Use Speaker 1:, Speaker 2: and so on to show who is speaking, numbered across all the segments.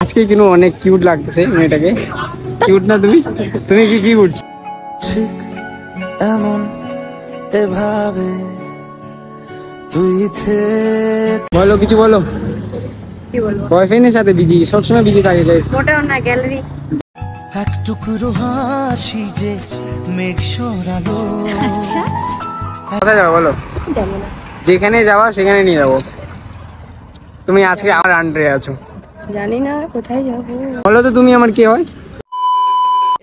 Speaker 1: আজকে কিন্তু অনেক কিউট লাগতেছে মেয়েটাকে। কিউট না তুমি? তুমি কি কিউট?
Speaker 2: ঠিক এমন এভাবে তুই
Speaker 1: বলো, কিছু বলো।
Speaker 3: কি বলবো?
Speaker 1: বয়ফ্রেন্ডের সাথে বিজি, সবসময় বিজি থাকে গাইস।
Speaker 3: মোটেও না, গ্যালারি।
Speaker 2: এক টুকরো হাসি যে মেঘ সরালো।
Speaker 3: আচ্ছা,
Speaker 1: কোথায় যাবো বলো?
Speaker 3: জানি না।
Speaker 1: যেখানে যাওয়া সেখানে নিয়ে যাবো। তুমি আজকে আমার আন্ডারে আছো।
Speaker 3: জানি না কোথায় যাবো।
Speaker 1: বলো তো তুমি আমার কি হয়?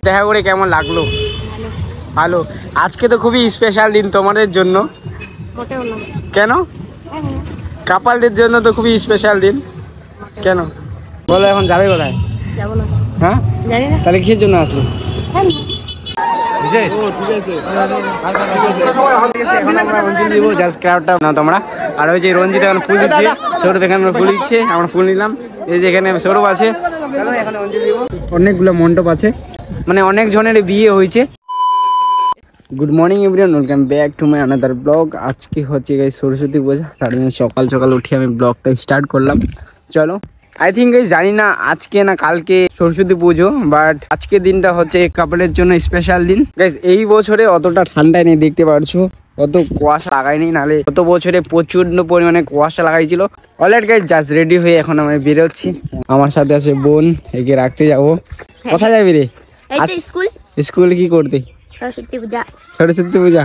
Speaker 1: দেখা করে কেমন লাগলো? ভালো। আজকে তো খুবই স্পেশাল দিন তোমাদের জন্য।
Speaker 3: মোটেও না।
Speaker 1: কেন? কাপালদের জন্য তো খুবই স্পেশাল দিন। কেন বলো? এখন যাবে কোথায়?
Speaker 3: যাবো না।
Speaker 1: হ্যাঁ,
Speaker 3: জানি না।
Speaker 1: তাহলে কিসের জন্য আসলে? তোমরা আর ওই যে রঞ্জিত এখন ফুল দিচ্ছে, সৌরভ এখানে ফুল দিচ্ছে, আমরা ফুল নিলাম। এই যে এখানে সৌরভ আছে, অনেকগুলো মণ্ডপ আছে, মানে অনেক জনের বিয়ে হয়েছে। Good morning everyone, welcome back to my another blog. আজকে হচ্ছে গাইস সরস্বতী পূজা, তার জন্য সকাল সকাল উঠে আমি ব্লগটা স্টার্ট করলাম। চলো, আই থিঙ্ক গাইস জানি না আজকে না কালকে সরস্বতী পুজো, বাট আজকের দিনটা হচ্ছে কাপলের জন্য স্পেশাল দিন। গাইস এই বছরে অতটা ঠান্ডায় নেই, দেখতে পারছো অত কুয়াশা লাগায়নি, নাহলে গত বছরে প্রচন্ড পরিমাণে কুয়াশা লাগাইছিল। অলরেডি গাইস জাস্ট রেডি হয়ে এখন আমি বেরোচ্ছি। আমার সাথে আছে বোন, একে রাখতে যাবো। কোথায় যাবি রে?
Speaker 3: স্কুল।
Speaker 1: স্কুলে কি করতে?
Speaker 3: সরস্বতী পূজা।
Speaker 1: সরস্বতী পূজা।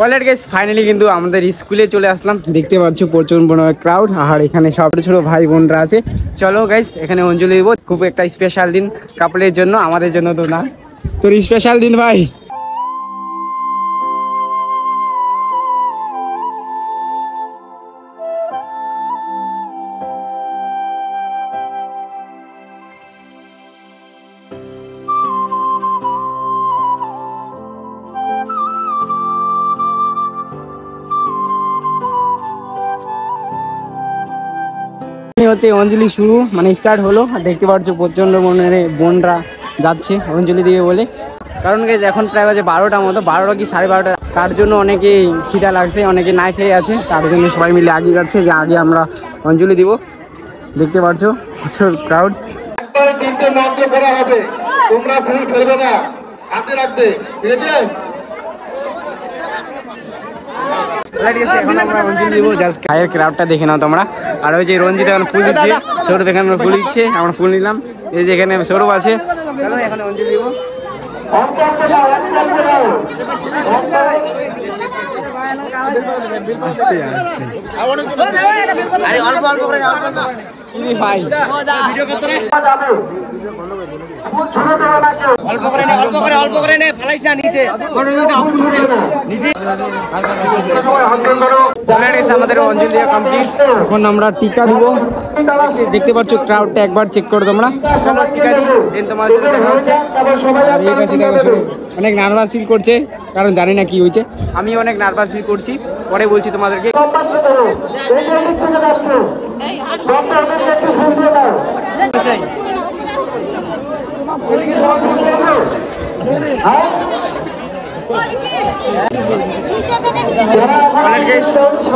Speaker 1: অলরেডি গাইস ফাইনালি কিন্তু আমাদের স্কুলে চলে আসলাম। দেখতে পাচ্ছ প্রচুর বড় ক্রাউড, আর এখানে সব ছোট ভাই বোনরা আছে। চলো গাইস এখানে অঞ্জলি দেবো। খুব একটা স্পেশাল দিন কাপলের জন্য, আমাদের জন্য তো না। তোর স্পেশাল দিন ভাই। হচ্ছে অঞ্জলি শুরু, মানে স্টার্ট হলো। দেখতে পাচ্ছ প্রচন্ড মনে বোনরা যাচ্ছে অঞ্জলি দিবে বলে। কারণ গাইস এখন প্রায় বাজে 12টা মতো, 12টা কি 12:30। তার জন্য অনেকে খিদা লাগছে, অনেকে না খেয়ে আছে, তার জন্য সবাই মিলে আগে যাচ্ছে যে আগে আমরা অঞ্জলি দিব। দেখতে পাচ্ছ প্রচুর ক্রাউড।
Speaker 4: একবারে তিনটে মন্ত্র করা হবে, তোমরা ভুল ফেলবে না, হাতে রাখবে, ঠিক আছে?
Speaker 1: এখন আমরা অঞ্জলি দিব, জাস্ট গায়ের ক্রাউডটা দেখে নাও তোমরা। আর ওই যে রঞ্জিত এখন ফুল দিচ্ছে, সৌরভ এখানে ফুল দিচ্ছে, আমরা ফুল নিলাম। এই যে এখানে সৌরভ আছে, চলো এখানে অঞ্জলি দিব। ভাই আমাদের অঞ্জলি দেওয়া কমপ্লিট। এখন আমরা টিকা দিব। দেখতে পাচ্ছ ক্রাউডটা একবার চেক করো তোমরা। চলো টিকা দিই, দেন তোমাদের সাথে দেখা হচ্ছে। অনেক নার্ভাস ফিল করছে, কারণ জানি না কি হয়েছে। আমি অনেক নার্ভাস ফিল করছি, পরে বলছি তোমাদেরকে।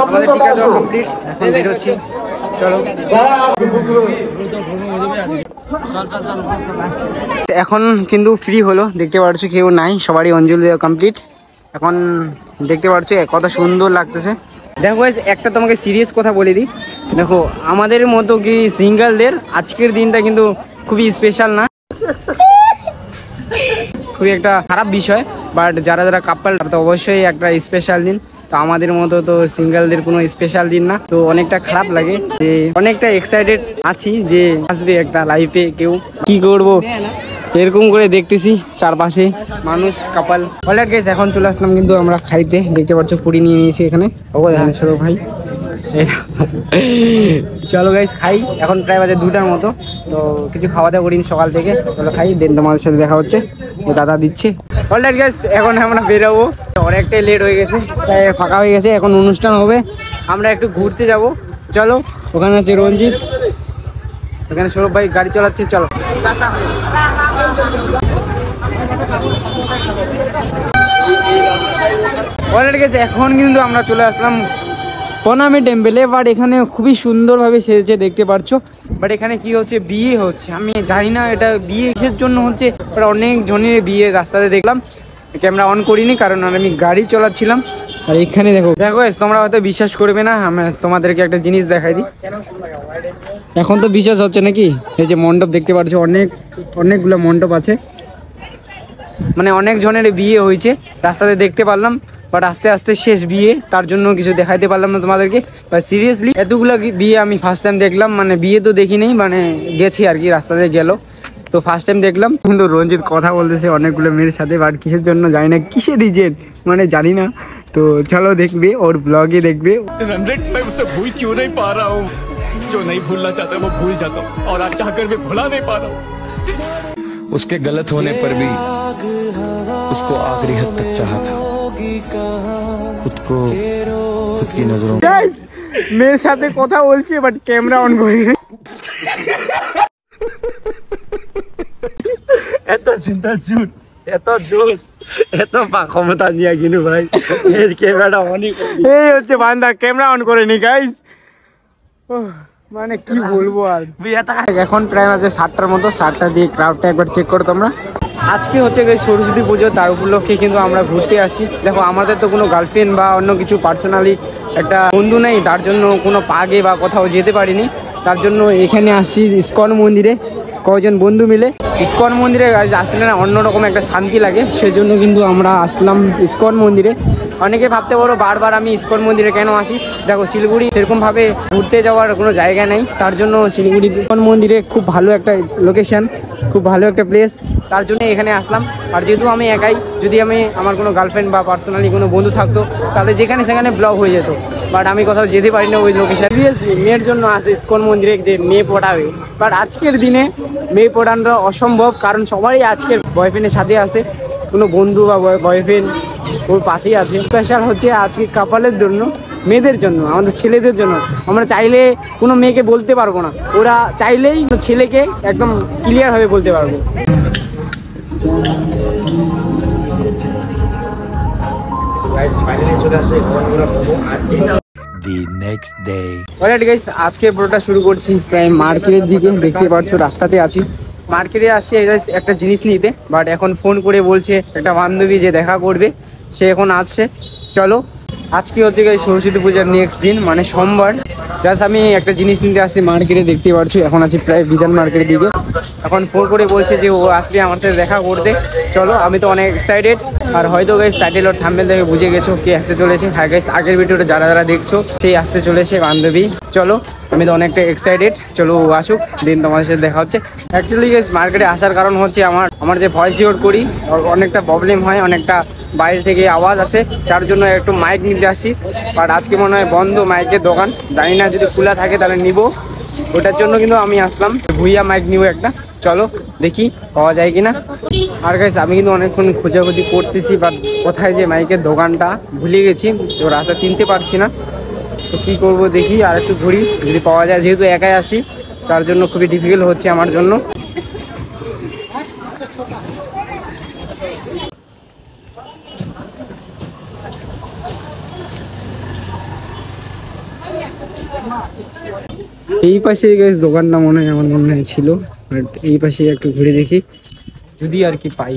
Speaker 1: আমাদের টিকা দেওয়া কমপ্লিট, এখন বেরোচ্ছি। চলো এখন কিন্তু ফ্রি হলো, দেখতে পাচ্ছ কেউ নাই, সবারই অঞ্জলি দেওয়া কমপ্লিট। এখন দেখতে পাচ্ছ কত সুন্দর লাগতেছে। দেখো গাইস একটা তোমাকে সিরিয়াস কথা বলে দিই, দেখো আমাদের মতো কি সিঙ্গেলদের আজকের দিনটা কিন্তু খুবই স্পেশাল না, খুবই একটা খারাপ বিষয়। বাট যারা যারা কাপল তো অবশ্যই একটা স্পেশাল দিন। তো আমাদের মতো তো সিঙ্গেলদের কোনো স্পেশাল দিন না, তো অনেকটা খারাপ লাগে। যে অনেকটা এক্সাইটেড আছি যে আসবে একটা লাইফে কেউ। কি করব এরকম করে দেখতেছি চারপাশে মানুষ কাপাল। অলরেডি গাইস এখন চলে আসলাম কিন্তু আমরা খাইতে। দেখতে পাচ্ছ পুরি নিয়ে নিয়েছি এখানে, এখানে ছোট ভাই। চলো গাইস খাই, এখন প্রায় বাজে 2টার মতো। তো কিছু খাওয়া দাওয়া করিনি সকাল থেকে, চলো খাই, দেন তোমাদের সাথে দেখা হচ্ছে। দাদা দিচ্ছে। অলরেডি গাইস এখন আমরা বেরোবো, অনেকটাই লেট হয়ে গেছে, ফাঁকা হয়ে গেছে। এখন অনুষ্ঠান হবে, আমরা একটু ঘুরতে যাব। চলো, ওখানে আছে রঞ্জিত, ওখানে সৌরভ ভাই গাড়ি চালাচ্ছে। চলো অলরেডি গেছে। এখন কিন্তু আমরা চলে আসলাম প্রণামী টেম্পেলে, বাট এখানে খুবই সুন্দরভাবে সেজেছে দেখতে পাচ্ছ। বাট এখানে কি হচ্ছে, বিয়ে হচ্ছে। আমি জানি না এটা বিয়ে কিসের জন্য হচ্ছে, বাট অনেক জনের বিয়ে রাস্তাতে দেখলাম। ক্যামেরা অন করিনি কারণ আমি গাড়ি চালাচ্ছিলাম। আর এখানে দেখো দেখো তোমরা হয়তো বিশ্বাস করবে না, আমি তোমাদেরকে একটা জিনিস দেখাই দিই। এখন তো বিশ্বাস হচ্ছে নাকি, এই যে মণ্ডপ দেখতে পাচ্ছ, অনেকগুলো মণ্ডপ আছে, মানে অনেক জনের বিয়ে হয়েছে রাস্তাতে দেখতে পারলাম। বাট আস্তে আস্তে শেষ বিয়ে, তার জন্য কিছু দেখাইতে পারলাম না তোমাদেরকে। বাট সিরিয়াসলি এতগুলো বিয়ে আমি ফার্স্ট টাইম দেখলাম, মানে বিয়ে তো দেখি নেই, মানে গেছি আর কি, রাস্তাতে গেল তো ফার্স্ট টাইম দেখলাম। কিন্তু রঞ্জিত কথা বলতেছে অনেকগুলো মেয়ের সাথে, বাট কিসের জন্য জানি না, কিসের রিজেন মানে জানি না। তো চলো দেখবে, ওর ব্লগে দেখবে।
Speaker 5: मैं उसे भूल क्यों नहीं पा रहा हूँ, जो नहीं भूलना चाहता वो भूल जाता हूँ, और आज चाहकर भी भुला नहीं पा रहा हूँ। उसके गलत होने पर भी उसको आखिरी हद तक चाहा था, खुद की नजरों।
Speaker 1: মেয়ের সাথে কথা বলছি বাট ক্যামেরা অন করি। এত চিন্তা চুট, এত জোশ, এত ক্ষমতা নিয়ে কিনু ভাই, এর ক্যামেরাটা অনই করি। এই হচ্ছে বান্দা, ক্যামেরা অন করেনি গাইস। মানে কি বলবো আর। এখন প্রায় আছে 7টার মতো, 7টা দিয়ে ক্রাউডটা একবার চেক করো তোমরা। আজকে হচ্ছে সরস্বতী পুজো, তার উপলক্ষে কিন্তু আমরা ঘুরতে আসি। দেখো আমাদের তো কোনো গার্লফ্রেন্ড বা অন্য কিছু পার্সোনালি একটা বন্ধু নেই, তার জন্য কোনো পাগে বা কোথাও যেতে পারিনি। তার জন্য এখানে আসছি ইস্কন মন্দিরে, কয়েকজন বন্ধু মিলে। ইস্কন মন্দিরে আসলে না অন্যরকম একটা শান্তি লাগে, সেজন্য কিন্তু আমরা আসলাম ইস্কন মন্দিরে। অনেকে ভাবতে পারো বারবার আমি ইস্কন মন্দিরে কেন আসি। দেখো শিলিগুড়ি সেরকমভাবে ঘুরতে যাওয়ার কোনো জায়গা নেই, তার জন্য শিলিগুড়ি ইস্কন মন্দিরে খুব ভালো একটা লোকেশান, খুব ভালো একটা প্লেস, তার জন্য এখানে আসলাম। আর যেহেতু আমি একাই, যদি আমার কোনো গার্লফ্রেন্ড বা পার্সোনালি কোনো বন্ধু থাকতো তাহলে যেখানে সেখানে ব্লগ হয়ে যেত, বাট আমি কোথাও যেতে পারি না ওই লোকেশান। সিরিয়াসলি মেয়ের জন্য আসে ইস্কন মন্দিরে যে মেয়ে পড়াবে, বাট আজকের দিনে মেয়ে পড়ানোটা অসম্ভব, কারণ সবাই আজকের বয়ফ্রেন্ডের সাথে আসে, কোনো বন্ধু বা বয়ফ্রেন্ড ওর পাশেই আছে। স্পেশাল হচ্ছে আজকে কাপালের জন্য, মেয়েদের জন্য, আমাদের ছেলেদের জন্য। আমরা চাইলে কোনো মেয়েকে বলতে পারবো না, ওরা চাইলেই ছেলেকে একদম ক্লিয়ারভাবে বলতে পারবো। আজকে পুরোটা শুরু করছি প্রায় মার্কেটের দিকে, দেখতে পাচ্ছ রাস্তাতে আছি। মার্কেটে আসছে একটা জিনিস নিতে, বাট এখন ফোন করে বলছে একটা বান্ধবী যে দেখা করবে, সে এখন আসছে। চলো, আজকে হচ্ছে সরস্বতী পূজার নেক্সট দিন, মানে সোমবার। জাস্ট আমি একটা জিনিস নিতে আসছি মার্কেটে, দেখতে পাচ্ছি এখন আছি প্রায় বিধান মার্কেটের দিকে। এখন ফোন করে বলছে যে ও আসবে আমার সাথে দেখা করতে। চলো, আমি তো অনেক এক্সাইটেড। আর হয়তো গাইস টাইটেল ওর থাম্বনেল দেখে বুঝে গেছো কে আসতে চলেছে। হ্যাঁ গাইস, আগের ভিডিওটা যারা যারা দেখছো সেই আসতে চলেছে বান্ধবী। চলো, আমি তো অনেকটা এক্সাইটেড। চলো ও আসুক, দিন তোমাদের সাথে দেখা হচ্ছে। অ্যাকচুয়ালি গাইস মার্কেটে আসার কারণ হচ্ছে আমার যে ভয়েস রেকর্ড করি অনেকটা প্রবলেম হয়, অনেকটা বাইরে থেকে আওয়াজ আসে, তার জন্য একটু মাইক নিতে আসি। বাট আজকে মনে হয় বন্ধ মাইকের দোকান, জানি না যদি খোলা থাকে তাহলে নিব, ওটার জন্য কিন্তু আমি আসলাম। ভুইয়া মাইক নিব একটা, চলো দেখি পাওয়া যায় কিনা। আর গাইস আমি কিন্তু অনেকক্ষণ খোঁজাখুঁজি করতেছি, বাট কোথায় যে মাইকের দোকানটা ভুলে গেছি, তো রাস্তা চিনতে পারছি না। তো কী করবো দেখি, আর একটু ঘুরি, যদি পাওয়া যায়। যেহেতু একাই আসি তার জন্য খুবই ডিফিকাল্ট হচ্ছে আমার জন্য। এই পাশে গাইস দোকানটা মনে হয় আমার মনে হয় ছিল, বাট এই পাশে একটু ঘুরে দেখি যদি আর কি পাই।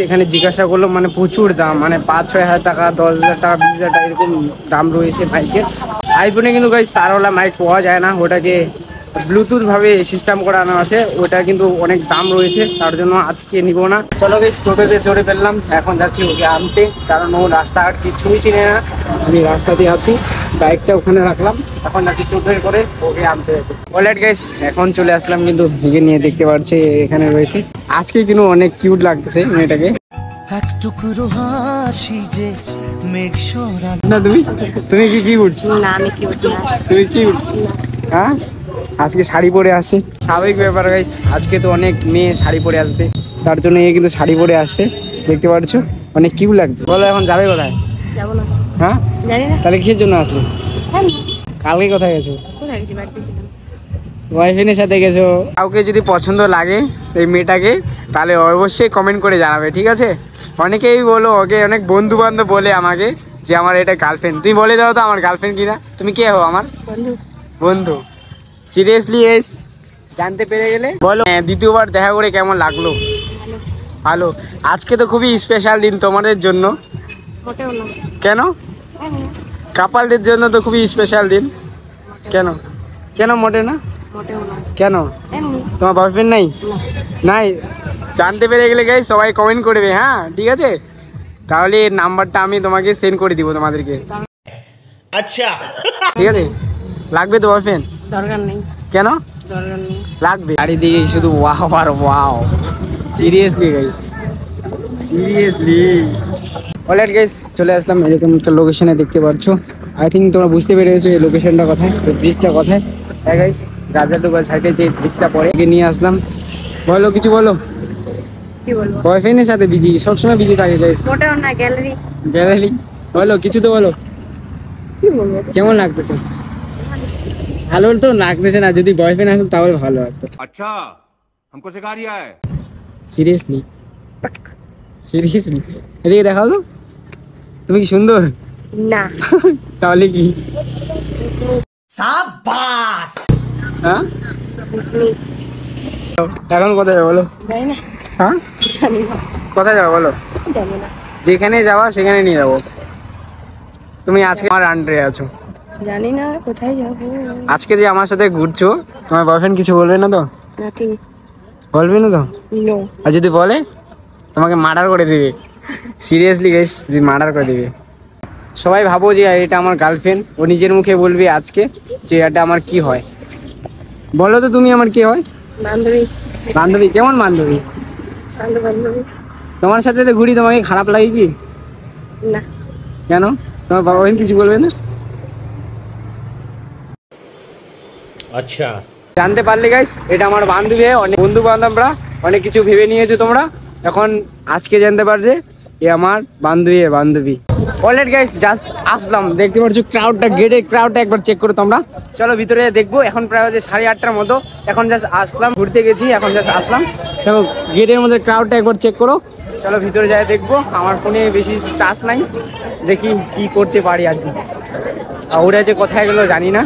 Speaker 1: এখানে জিজ্ঞাসা করলো, মানে প্রচুর দাম, মানে 5-6 হাজার টাকা, 10,000 টাকা, 20,000 টাকা এরকম দাম রয়েছে মাইকের। আইফোনে কিন্তু গাইস তারওয়ালা মাইক পাওয়া যায় না, ওটাকে ব্লুটুথ ভাবে সিস্টেম করানো আছে, ওটা কিন্তু অনেক দাম রয়েছে, তার জন্য আজকে নিব না। চলো গাইস, টোটোতে চড়ে ফেললাম, এখন যাচ্ছি ওকে আনতে, কারণ ও রাস্তাঘাট কিছুই চিনে না। আমি রাস্তাতে আছি, বাইকটা ওখানে রাখলাম, এখন যাচ্ছি টোটোয় করে ওকে আনতে হবে। অলরাইট গাইস, এখন চলে আসলাম কিন্তু ওকে নিয়ে, দেখতে পাচ্ছি এখানে রয়েছে। আজকে কিন্তু অনেক কিউট লাগতেছে মেয়েটাকে।
Speaker 2: এক টুকরো হাসি যে মেঘ সরালো।
Speaker 1: না তুমি কি কিউট?
Speaker 3: না আমি কিউট না।
Speaker 1: তুমি কিউট? হ্যাঁ, আজকে শাড়ি পরে আসছে, স্বাভাবিক ব্যাপার গাইস, আজকে তো অনেক মেয়ে শাড়ি পরে আসবে, তার জন্য এ কিন্তু শাড়ি পরে আসছে, দেখতে পাচ্ছ অনেক কিউট লাগছে। বলো এখন যাবে কোথায়?
Speaker 3: যাবো না।
Speaker 1: হ্যাঁ
Speaker 3: জানি না।
Speaker 1: তাহলে কিসের জন্য আসলে? কালকে কোথায় গেছো?
Speaker 3: কোথায় গেছি? বাড়িতে ছিলাম।
Speaker 1: বয়ফ্রেন্ডের সাথে গেছো। কাউকে যদি পছন্দ লাগে এই মেয়েটাকে তাহলে অবশ্যই কমেন্ট করে জানাবে, ঠিক আছে? অনেকেই বলো, ওকে অনেক বন্ধু বান্ধব বলে আমাকে যে আমার এটা গার্লফ্রেন্ড। তুমি বলে দাও তো আমার গার্লফ্রেন্ড কিনা। তুমি কে হো আমার?
Speaker 3: বন্ধু।
Speaker 1: বন্ধু। সিরিয়াসলি এস জানতে পেরে গেলে বলো। দ্বিতীয়বার দেখা করে কেমন লাগলো? ভালো। আজকে তো খুবই স্পেশাল দিন তোমাদের জন্য।
Speaker 3: মোটেও না।
Speaker 1: কেন? কাপালদের জন্য তো খুবই স্পেশাল দিন। কেন? কেন মোটে না?
Speaker 3: মোটেও না।
Speaker 1: কেন?
Speaker 3: এমনি।
Speaker 1: তোমার বয়ফ্রেন্ড নাই? নাই। জানতে পেরে গেলে গাইস সবাই কমেন্ট করবে, হ্যাঁ ঠিক আছে? তাহলে এর নাম্বারটা আমি তোমাকে সেন্ড করে দিব তোমাদেরকে।
Speaker 2: আচ্ছা
Speaker 1: ঠিক আছে? লাগবে তো বয়ফ্রেন্ড?
Speaker 3: দরকার নেই।
Speaker 1: কেন?
Speaker 3: দরকার নেই।
Speaker 1: লাগবে। চারিদিকে শুধু ওয়াও আর wow. Seriously guys, seriously. Alright guys, চলে আসলাম এরকম একটা লোকেশনে, দেখতে পাচ্ছ। আই থিঙ্ক তোমরা বুঝতে পেরেছো এই লোকেশনটা কোথায়, এই ব্রিজটা কোথায়। হ্যাঁ গাইস, রাজারডুবা সাইডে যে ব্রিজটা পড়ে নিয়ে আসলাম। বলো, কিছু বলো।
Speaker 3: কি বলবো?
Speaker 1: বয়ফ্রেন্ডের সাথে বিজি, সবসময় বিজি থাকে গাইস।
Speaker 3: মোটেও না। গ্যালারি।
Speaker 1: গ্যালারি। বলো, কিছু তো বলো।
Speaker 3: কি বলবো?
Speaker 1: কেমন লাগতেছে? ভালো তো লাগতেছে না, যদি বয়ফ্রেন্ড আসতো তাহলে ভালো লাগতো।
Speaker 5: अच्छा हमको सिखा रिया है।
Speaker 1: সিরিয়াসলি, সিরিয়াসলি এদিকে দেখাও তো। তুমি কি সুন্দর?
Speaker 3: না।
Speaker 1: তাহলে কি?
Speaker 2: সাবাস
Speaker 1: হ্যাঁ,
Speaker 3: নেই।
Speaker 1: এখন কোথায় যাবো বলো?
Speaker 3: জানি না।
Speaker 1: হ্যাঁ,
Speaker 3: জানি না।
Speaker 1: কোথায় যাবো বলো?
Speaker 3: জানি না।
Speaker 1: যেখানে যাওয়া সেখানে নিয়ে যাবো। তুমি আজকে আমার আন্ডারে আছো।
Speaker 3: জানি না কোথায় যাবো।
Speaker 1: আজকে যে আমার সাথে ঘুরছো, তোমার বয়ফ্রেন্ড কিছু বলবে না তো?
Speaker 3: নাথিং।
Speaker 1: বলবে না তো?
Speaker 3: নো।
Speaker 1: আর যদি বলে তোমাকে মার্ডার করে দিবে। সিরিয়াসলি গাইস, যদি মার্ডার করে দিবে। সবাই ভাবো যে এটা আমার গার্লফ্রেন্ড, ও নিজের মুখে বলবে আজকে যে এটা আমার কি হয়। বলো তো তুমি আমার কি হয়?
Speaker 3: বান্ধবী।
Speaker 1: বান্ধবী। কেমন বান্ধবী?
Speaker 3: বান্ধবী।
Speaker 1: তোমার সাথে তো ঘুরি, তোমাকে খারাপ লাগে কি?
Speaker 3: না।
Speaker 1: কেন? তোমার বাবা কিছু বলবে না?
Speaker 2: আচ্ছা
Speaker 1: জানতে পারলে গাইস, এটা আমার বান্ধবী। অনেক বন্ধু বান্ধবরা অনেক কিছু ভেবে নিয়েছো তোমরা, এখন আজকে জানতে পারছে এ আমার বান্ধবী। অলরেডি গাইস জাস্ট আসলাম, দেখতে পাচ্ছ ক্রাউডটা, গেটে ক্রাউডটা একবার চেক করো তোমরা। চলো ভিতরে দেখবো। এখন প্রায় হচ্ছে 8:30টার মতো। এখন জাস্ট আসলাম, ঘুরতে গেছি, এখন জাস্ট আসলাম। দেখো গেটের মধ্যে ক্রাউডটা একবার চেক করো। চলো ভিতরে যাই দেখবো। আমার ফোনে বেশি চার্জ নাই, দেখি কি করতে পারি আর কি। আর ওরা যে কোথায় গেলো জানি না।